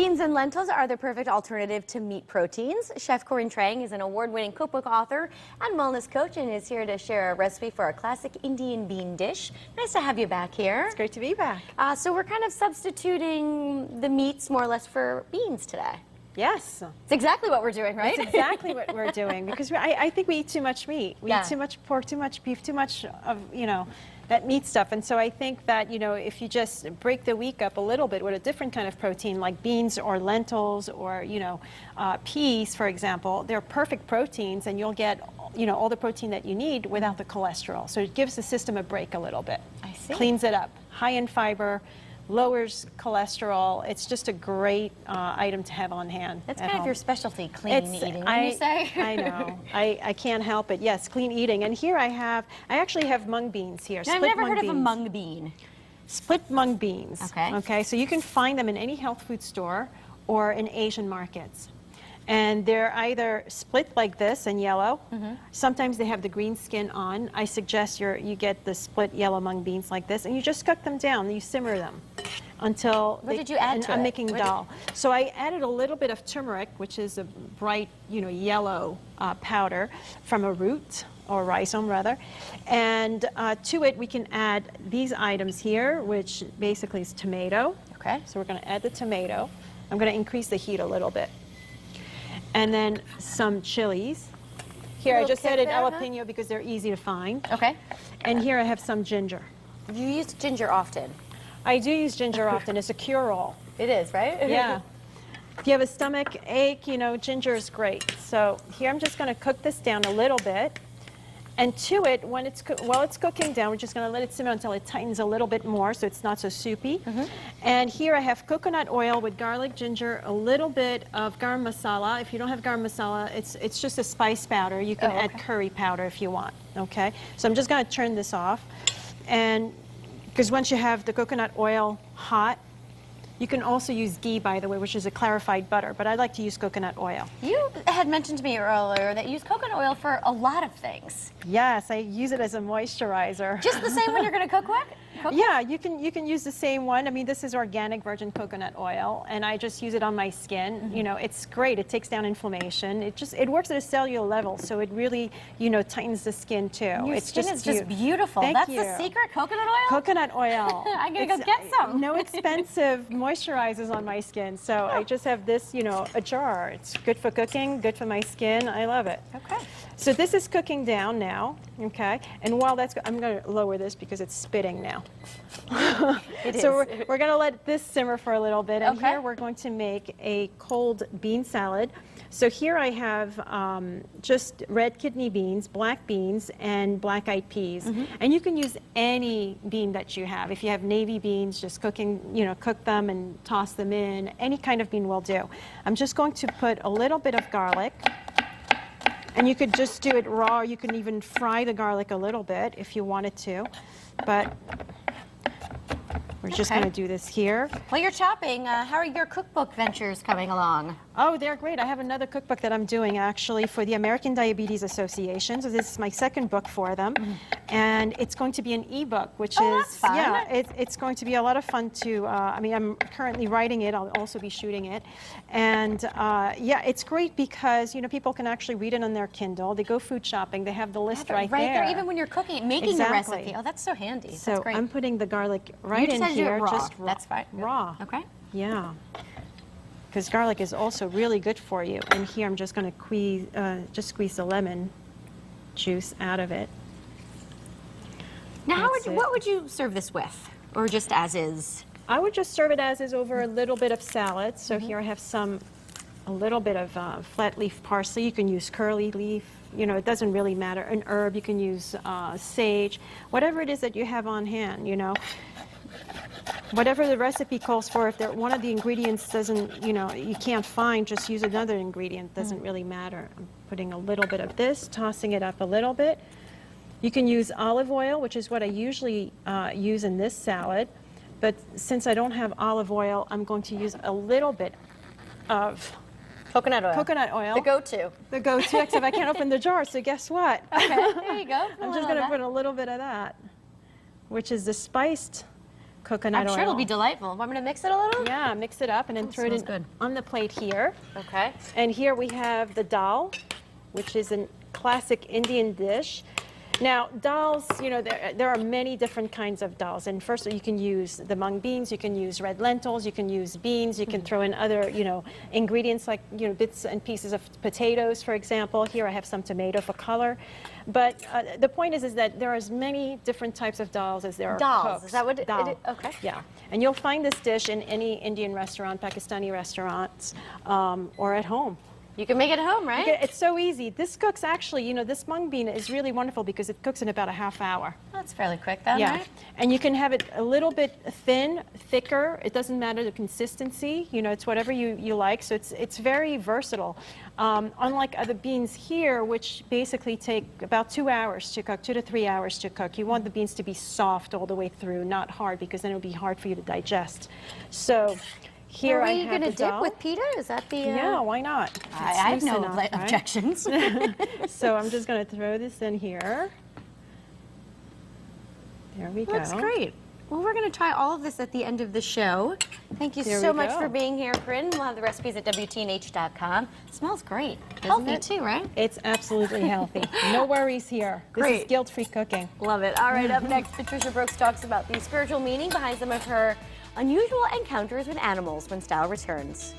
Beans and lentils are the perfect alternative to meat proteins. Chef Corinne Trang is an award-winning cookbook author and wellness coach and is here to share a recipe for a classic Indian bean dish. Nice to have you back here. It's great to be back. So we're kind of substituting the meats more or less for beans today. Yes. It's exactly what we're doing, right? That's exactly what we're doing because I think we eat too much meat. We Yeah. eat too much pork, too much beef, too much of, that meat stuff. And so I think that, if you just break the week up a little bit with a different kind of protein like beans or lentils or, peas, for example, they're perfect proteins and you'll get, all the protein that you need without the cholesterol. So it gives the system a break a little bit. I see. Cleans it up. High in fiber. Lowers cholesterol. It's just a great item to have on hand. That's kind of your specialty, clean eating, wouldn't you say? I know. I can't help it. Yes, clean eating. And here I actually have mung beans here. Now, I've never heard of a mung bean. Split mung beans. Okay. Okay, so you can find them in any health food store or in Asian markets. And they're either split like this in yellow. Mm-hmm. Sometimes they have the green skin on. I suggest you get the split yellow mung beans like this, and you just cook them down. And you simmer them until. What did you add to it? I'm making dal. So I added a little bit of turmeric, which is a bright, yellow powder from a root or rhizome rather, and to it we can add these items here, which basically is tomato. Okay. So we're going to add the tomato. I'm going to increase the heat a little bit. And then some chilies. Here I just added jalapeno because they're easy to find. Okay. And here I have some ginger. You use ginger often. I do use ginger often. It's a cure-all. It is, right? Yeah. If you have a stomach ache, ginger is great. So here I'm just going to cook this down a little bit. And to it, while it's cooking down, we're just going to let it simmer until it tightens a little bit more so it's not so soupy. Mm-hmm. And here I have coconut oil with garlic, ginger, a little bit of garam masala. If you don't have garam masala, it's just a spice powder. You can add curry powder if you want, okay? So I'm just going to turn this off. And because once you have the coconut oil hot, you can also use ghee, by the way, which is a clarified butter, but I like to use coconut oil. You had mentioned to me earlier that you use coconut oil for a lot of things. Yes, I use it as a moisturizer. Just the same one you're going to cook with? Yeah, you can use the same one. I mean, this is organic virgin coconut oil, and I just use it on my skin. Mm-hmm. It's great. It takes down inflammation. It works at a cellular level, so it really, tightens the skin too. Your skin is just beautiful. Thank That's you. the secret, coconut oil? Coconut oil. I'm going to go get some. No expensive moisturizers on my skin, so I just have this, a jar. It's good for cooking, good for my skin. I love it. Okay. So this is cooking down now, okay? And while that's, I'm going to lower this because it's spitting now. So we're going to let this simmer for a little bit, and here we're going to make a cold bean salad. So here I have just red kidney beans, black beans, and black-eyed peas. Mm-hmm. And you can use any bean that you have. If you have navy beans, just cook them and toss them in. Any kind of bean will do. I'm just going to put a little bit of garlic. And you could just do it raw, or you can even fry the garlic a little bit if you wanted to. But we're just going to do this here. While you're chopping, how are your cookbook ventures coming along? Oh, they're great. I have another cookbook that I'm doing actually for the American Diabetes Association. So this is my second book for them. Mm-hmm. And it's going to be an ebook, which that's fun. Yeah, it's going to be a lot of fun to, I'm currently writing it. I'll also be shooting it. And yeah, it's great because, people can actually read it on their Kindle. They go food shopping. They have the list right there. Even when you're cooking, making the recipe. Oh, that's so handy. So that's great. I'm putting the garlic right in here. Raw. Just raw. That's fine. Raw. Okay. Yeah. Because garlic is also really good for you. And here I'm just going to squeeze the lemon juice out of it. Now, what would you serve this with? Or just as is? I would just serve it as is over a little bit of salad. So here I have a little bit of flat leaf parsley. You can use curly leaf. It doesn't really matter. An herb, you can use sage. Whatever it is that you have on hand, Whatever the recipe calls for, if one of the ingredients doesn't, you can't find, just use another ingredient. Doesn't really matter. I'm putting a little bit of this, tossing it up a little bit. You can use olive oil, which is what I usually use in this salad. But since I don't have olive oil, I'm going to use a little bit of coconut oil. Coconut oil. The go-to. The go-to, except I can't open the jar, so guess what? Okay, there you go. I'm just going to put a little bit of that, which is the spiced coconut oil. I'm sure it'll be delightful. Want me to mix it a little? Yeah, mix it up and then throw it in on the plate here. Okay. And here we have the dal, which is a classic Indian dish. Now, dals, you know, there are many different kinds of dals. And first, you can use the mung beans, you can use red lentils, you can use beans, you can throw in other, you know, ingredients like, you know, bits and pieces of potatoes, for example. Here I have some tomato for color. But the point is that there are as many different types of dals as there are cooks. Is that what Dal. it is? Okay. Yeah. And you'll find this dish in any Indian restaurant, Pakistani restaurants, or at home. You can make it at home, right? It's so easy. This cooks actually, you know, this mung bean is really wonderful because it cooks in about a half hour. That's fairly quick then, Yeah. right? And you can have it a little bit thin, thicker. It doesn't matter the consistency. You know, it's whatever you like. So it's very versatile. Unlike other beans here, which basically take about 2 hours to cook, 2 to 3 hours to cook. You want the beans to be soft all the way through, not hard, because then it'll be hard for you to digest. So here I have the dal. Are you going to dip with pita? Is that the... Yeah, why not? I have no objections. So I'm just going to throw this in here. There we go. Looks great. Well, we're going to try all of this at the end of the show. Thank you so much for being here, Corinne. We'll have the recipes at WTNH.com. It smells great. Healthy too, right? It's absolutely healthy. No worries here. This is guilt-free cooking. Love it. All right, up next, Patricia Brooks talks about the spiritual meaning behind some of her unusual encounters with animals when Style returns.